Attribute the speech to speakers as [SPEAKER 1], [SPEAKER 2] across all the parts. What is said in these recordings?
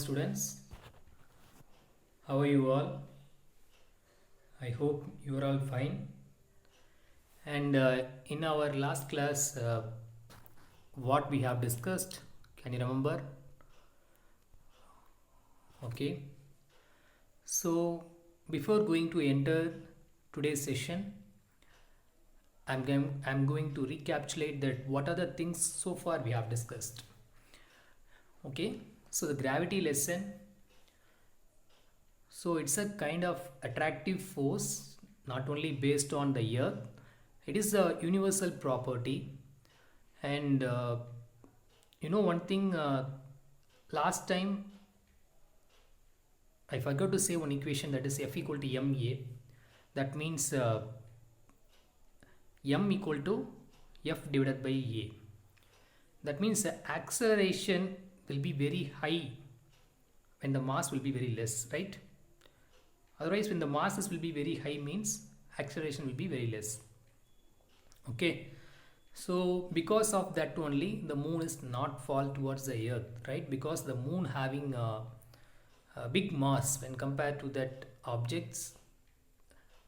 [SPEAKER 1] students. How are you all? I hope you are all fine. And in our last class, what we have discussed, can you remember? Okay. So, before going to enter today's session, I'm going to recapitulate that what are the things so far we have discussed. Okay. So, the gravity lesson. So it's a kind of attractive force, not only based on the earth, it is a universal property. And one thing, last time I forgot to say one equation, that is F equal to ma. That means m equal to F divided by a. That means the acceleration will be very high when the mass will be very less, right? Otherwise, when the masses will be very high means acceleration will be very less. Okay. So because of that only, the moon is not fall towards the earth, right? Because the moon having a big mass when compared to that objects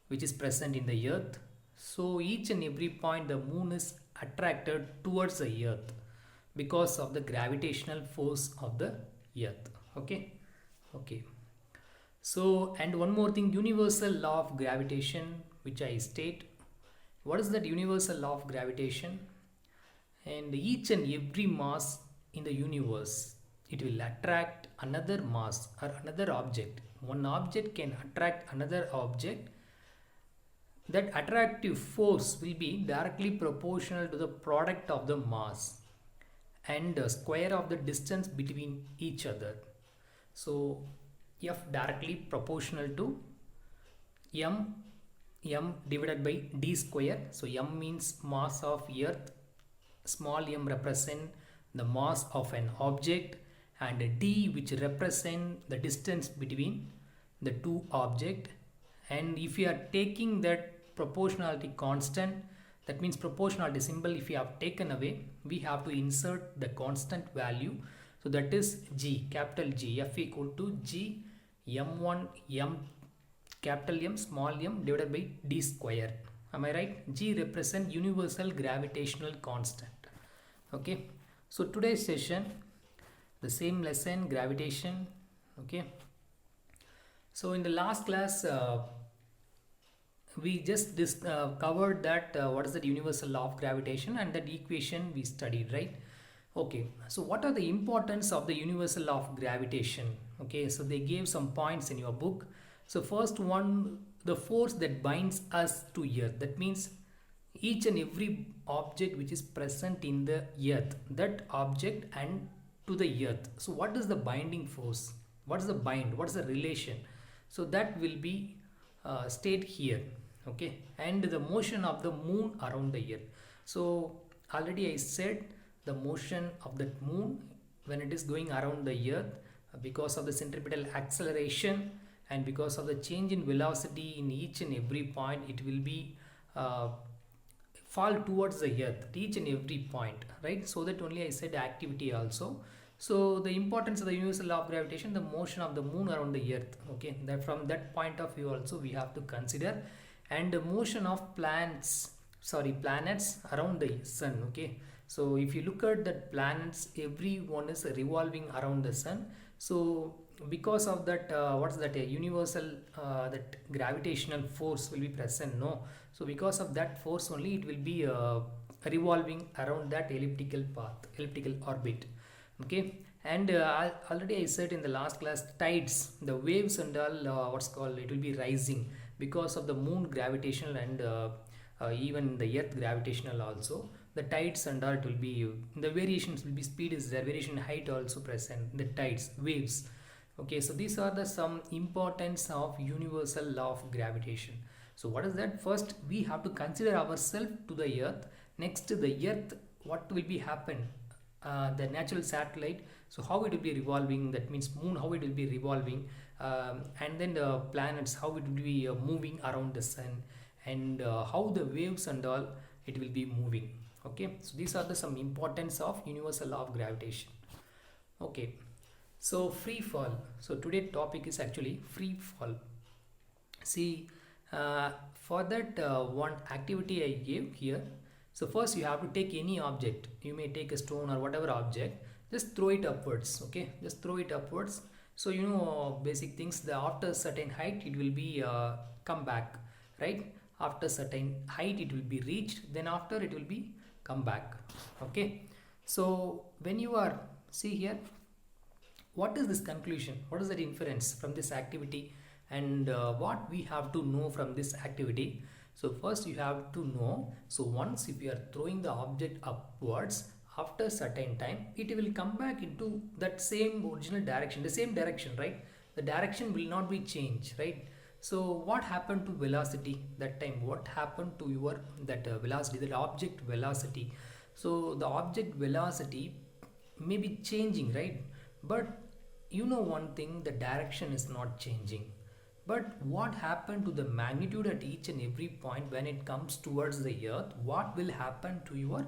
[SPEAKER 1] which is present in the earth. So each and every point the moon is attracted towards the earth because of the gravitational force of the earth. Okay. Okay. So, and one more thing, universal law of gravitation, which I state. What is that universal law of gravitation? And each and every mass in the universe, it will attract another mass or another object. One object can attract another object. That attractive force will be directly proportional to the product of the mass and the square of the distance between each other. So, F directly proportional to m divided by d square. So m means mass of earth, small m represent the mass of an object, and d which represent the distance between the two object. And if you are taking that proportionality constant, that means proportionality symbol if you have taken away, we have to insert the constant value. So that is g, capital G, F equal to g m1 m capital M small m divided by d square. Am I right? G represent universal gravitational constant. Okay. So today's session, the same lesson, gravitation. Okay. So in the last class, we just covered that what is the universal law of gravitation and that equation we studied, right? Okay, so what are the importance of the universal law of gravitation? Okay, so they gave some points in your book. So first one, the force that binds us to earth. That means each and every object which is present in the earth, that object and to the earth. So what is the binding force? What is the bind? What is the relation? So that will be state here. Okay, and the motion of the moon around the earth. So already I said the motion of the moon when it is going around the earth because of the centripetal acceleration and because of the change in velocity in each and every point, it will be fall towards the earth at each and every point, right? So that only I said activity also. So the importance of the universal law of gravitation, the motion of the moon around the earth. Okay, that from that point of view also we have to consider, and the motion of planets around the sun. Okay, so if you look at that planets, every one is revolving around the sun. So because of that, what's that, a universal that gravitational force will be present, no? So because of that force only, it will be revolving around that elliptical path, elliptical orbit. Okay, and already I said in the last class, tides, the waves and all, what's called, it will be rising because of the moon gravitational and even the earth gravitational also. The tides and all, it will be, the variations will be, speed is there, variation height also present, the tides, waves. Okay, so these are the some importance of universal law of gravitation. So what is that? First we have to consider ourselves to the earth. Next, the earth, what will be happen, the natural satellite, so how it will be revolving, that means moon, how it will be revolving, and then the planets, how it will be moving around the sun, and how the waves and all, it will be moving. Okay, so these are the some importance of universal law of gravitation. Okay, So free fall. So today topic is actually free fall. See, for that one activity I gave here. So first you have to take any object. You may take a stone or whatever object. Just throw it upwards. Okay, just throw it upwards. So you know basic things. The after certain height it will be come back, right? After certain height it will be reached. Then after it will be come back. Okay. So when you are see here, what is this conclusion, what is that inference from this activity, and what we have to know from this activity. So first you have to know, so once if you are throwing the object upwards, after certain time it will come back into that same original direction, the same direction, right? The direction will not be changed, right? So what happened to velocity that time, what happened to your that velocity, that object velocity? So the object velocity may be changing, right? But you know one thing, the direction is not changing. But what happened to the magnitude at each and every point when it comes towards the earth? What will happen to your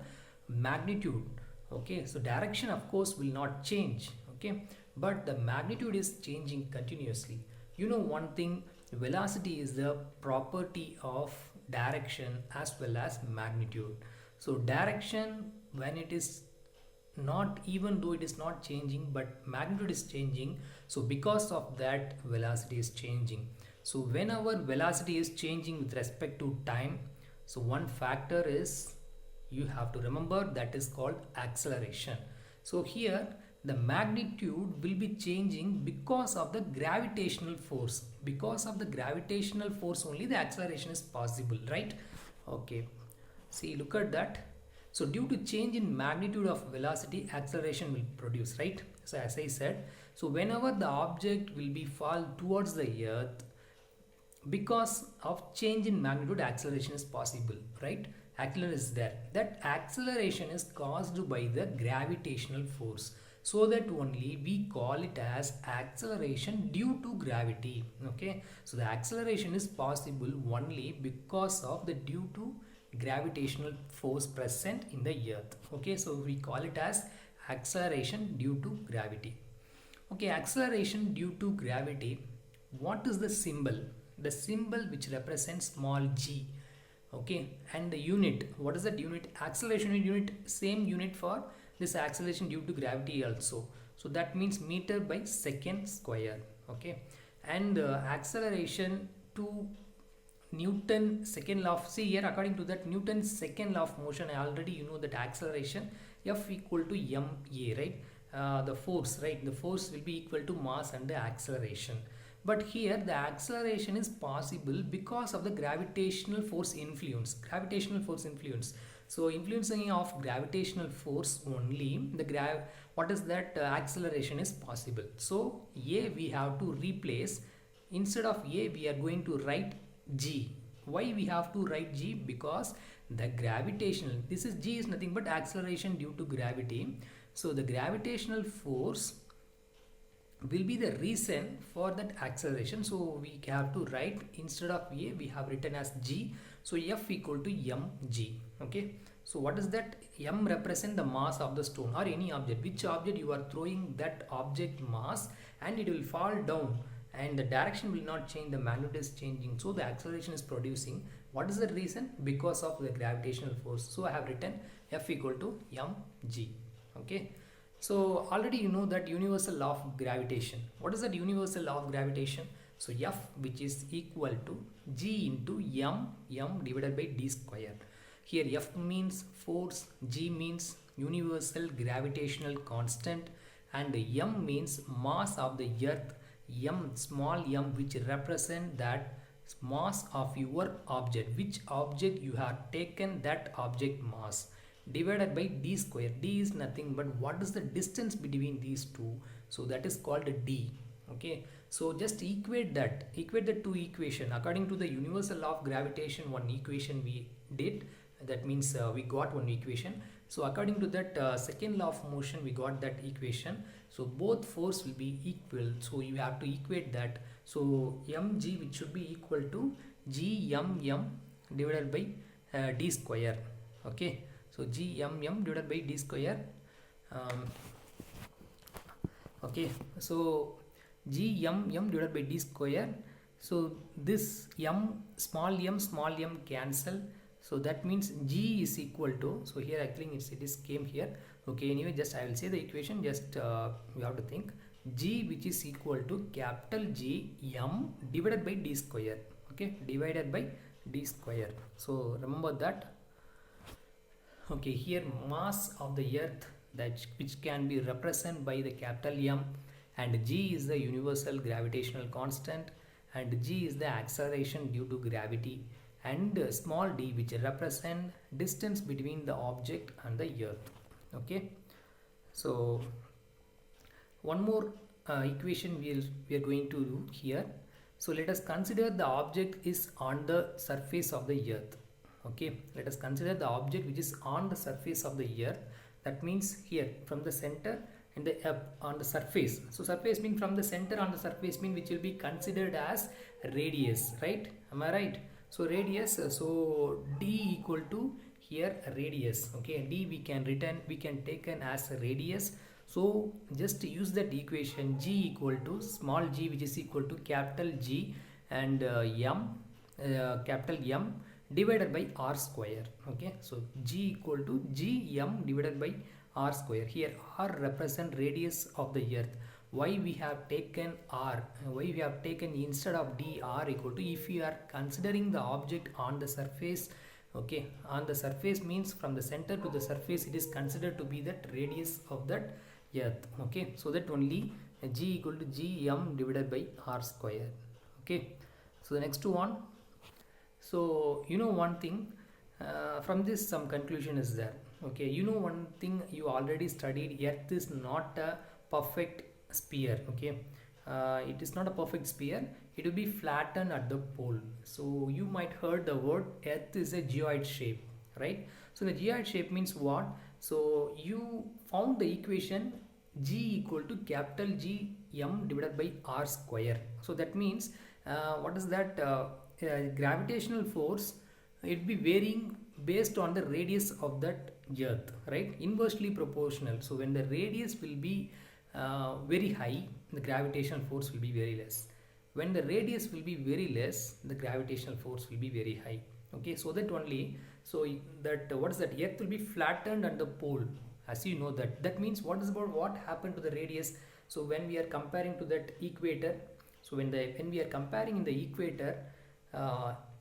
[SPEAKER 1] magnitude? Okay, so direction of course will not change, okay, but the magnitude is changing continuously. You know one thing, velocity is the property of direction as well as magnitude. So direction, when it is not, even though it is not changing, but magnitude is changing, so because of that velocity is changing. So whenever velocity is changing with respect to time, so one factor is, you have to remember, that is called acceleration. So here the magnitude will be changing because of the gravitational force. Because of the gravitational force only the acceleration is possible, right? Okay, see, look at that. So due to change in magnitude of velocity, acceleration will produce, right? So as I said, so whenever the object will be fall towards the earth, because of change in magnitude, acceleration is possible, right? Acceleration is there. That acceleration is caused by the gravitational force. So that only we call it as acceleration due to gravity. Okay, so the acceleration is possible only because of the due to gravitational force present in the earth. Okay, so we call it as acceleration due to gravity. Okay, acceleration due to gravity. What is the symbol? The symbol which represents small g. Okay, and the unit, what is that unit? Acceleration unit, same unit for this acceleration due to gravity also. So that means meter by second square. Okay, and acceleration to Newton second law of, see here, according to that Newton's second law of motion, I already you know that acceleration F equal to ma, right? The force, right? The force will be equal to mass and the acceleration. But here the acceleration is possible because of the gravitational force influence. Gravitational force influence. So influencing of gravitational force only, the what is that acceleration is possible. So A we have to replace, instead of A we are going to write g. Why we have to write g? Because the gravitational, this is g is nothing but acceleration due to gravity. So the gravitational force will be the reason for that acceleration. So we have to write, instead of a we have written as g. So F equal to mg. Okay, so what is that? M represent the mass of the stone or any object. Which object you are throwing that object mass, and it will fall down, and the direction will not change, the magnitude is changing, so the acceleration is producing. What is the reason? Because of the gravitational force. So I have written F equal to mg. Okay, so already you know that universal law of gravitation. What is that universal law of gravitation? So F, which is equal to g into m divided by d square. Here F means force, g means universal gravitational constant, and m means mass of the earth, m, small m, which represent that mass of your object, which object you have taken that object mass, divided by d square. D is nothing but what is the distance between these two, so that is called d. Okay, so just equate the two equation according to the universal law of gravitation. One equation we did, that means we got one equation. So according to that second law of motion, we got that equation. So both force will be equal, so you have to equate that. So mg, which should be equal to gmm divided by d square. Okay, so gmm divided by d square. Okay, so g m divided by d square. So this small m cancel, so that means g is equal to, so here I think it is came here. Okay, anyway, just I will say the equation, just you have to think g, which is equal to capital G m divided by d square. Okay, divided by d square. So remember that. Okay, here mass of the earth, that which can be represented by the capital M, and g is the universal gravitational constant, and g is the acceleration due to gravity, and small d, which represent distance between the object and the earth. Okay, so one more equation we are going to do here. So let us consider the object is on the surface of the earth. Okay, let us consider the object which is on the surface of the earth. That means here from the center and the up on the surface. So surface mean from the center on the surface mean which will be considered as radius, right? Am I right? So radius, so d equal to here radius. Okay, d we can take as a radius. So just use that equation, g equal to small g, which is equal to capital G and capital M divided by r square. Okay, so g equal to g m divided by r square. Here r represent radius of the earth. Why we have taken r? Why we have taken instead of d r equal to, if you are considering the object on the surface. Okay, on the surface means from the center to the surface, it is considered to be that radius of that earth. Okay, so that only g equal to g m divided by r square. Okay, so the next one. So you know one thing, from this some conclusion is there. Okay, you know one thing you already studied, earth is not a perfect sphere. Okay, it is not a perfect sphere, it will be flattened at the pole. So you might heard the word earth is a geoid shape, right? So the geoid shape means what? So you found the equation g equal to capital G m divided by r square. So that means what is that? Gravitational force, it be varying based on the radius of that earth, right? Inversely proportional. So when the radius will be very high, the gravitational force will be very less. When the radius will be very less, the gravitational force will be very high. Okay, so that only, so that what is that, earth will be flattened at the pole, as you know that. That means what is about what happened to the radius? So when we are comparing to that equator, so when we are comparing in the equator,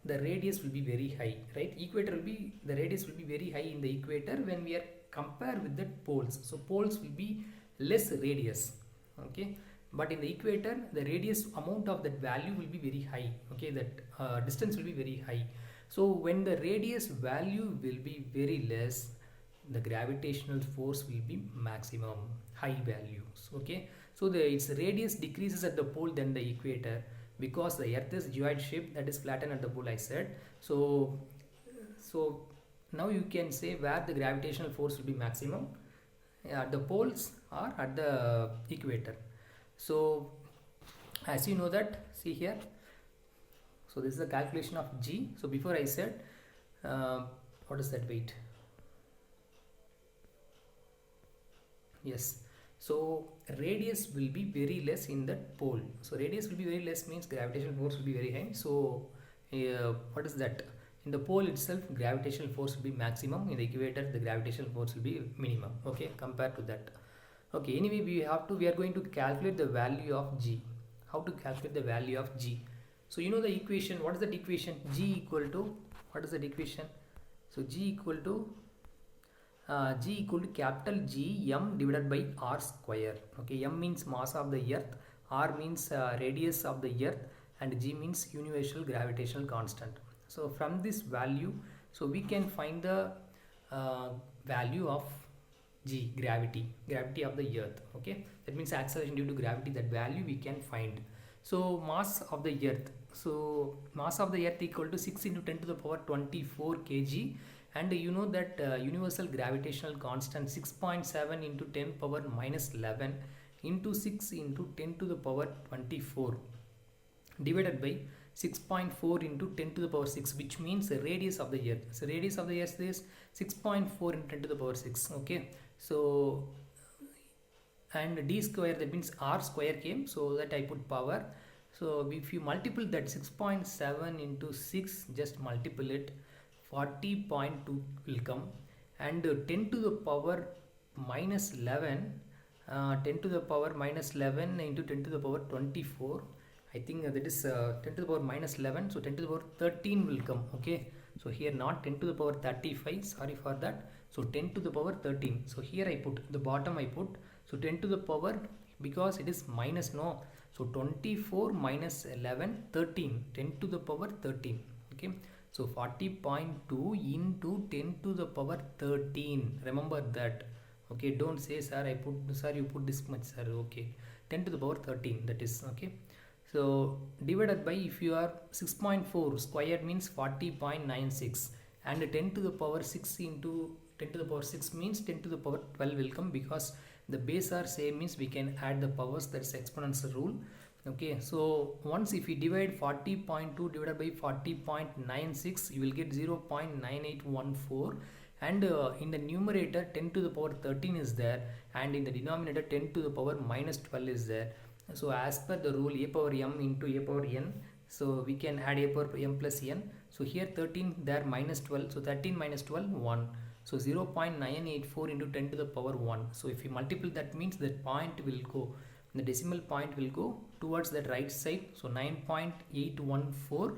[SPEAKER 1] the radius will be very high, right? Equator will be, the radius will be very high in the equator when we are compare with the poles. So poles will be less radius. Okay, but in the equator, the radius amount of that value will be very high. Okay, that distance will be very high. So when the radius value will be very less, the gravitational force will be maximum, high values. Okay, so its radius decreases at the pole than the equator, because the earth is geoid shape, that is flattened at the pole, I said. So now you can say where the gravitational force will be maximum, at the poles or at the equator. So as you know that, see here, so this is the calculation of g. So before I said what is that weight? Yes, so radius will be very less in that pole. So radius will be very less means gravitational force will be very high. So what is that? In the pole itself, gravitational force will be maximum. In the equator, the gravitational force will be minimum. Okay, compared to that. Okay, anyway, we are going to calculate the value of g. How to calculate the value of g? So you know the equation. What is that equation? G equal to, what is that equation? So g equal to capital G m divided by r square. Okay, m means mass of the earth, r means radius of the earth, and g means universal gravitational constant. So from this value, so we can find the value of g, gravity of the earth. Okay, that means acceleration due to gravity, that value we can find. So mass of the earth, so mass of the earth equal to 6 into 10 to the power 24 kg, and you know that universal gravitational constant 6.7 into 10 power minus 11 into 6 into 10 to the power 24 divided by 6.4 into 10 to the power 6, which means the radius of the earth. So radius of the earth is 6.4 into 10 to the power 6. Okay, so and d square, that means r square came, so that I put power. So if you multiple that 6.7 into 6, just multiple it, 40.2 will come. And 10 to the power minus 11, 10 to the power minus 11 into 10 to the power 24, I think that is 10 to the power minus 11, so 10 to the power 13 will come. Okay, so here not 10 to the power 35, sorry for that. So 10 to the power 13, so here I put the bottom, I put, so 10 to the power, because it is minus, no, so 24 minus 11, 13, 10 to the power 13. Okay, so 40.2 into 10 to the power 13, remember that. Okay, don't say sir I put, sir you put this much sir. Okay, 10 to the power 13, that is. Okay, so divided by, if you are 6.4 square means 40.96, and 10 to the power 6 into 10 to the power 6 means 10 to the power 12 will come, because the base are same, means we can add the powers, that's exponential rule. Okay, so once if we divide 40.2 divided by 40.96, you will get 0.9814, and in the numerator 10 to the power 13 is there, and in the denominator 10 to the power minus 12 is there. So as per the rule, a power m into a power n, so we can add a power m plus n. So here 13, there minus 12, so 13 minus 12, 1. So 0.984 into 10 to the power 1. So if you multiply, that means that point will go, the decimal point will go towards that right side, so 9.814.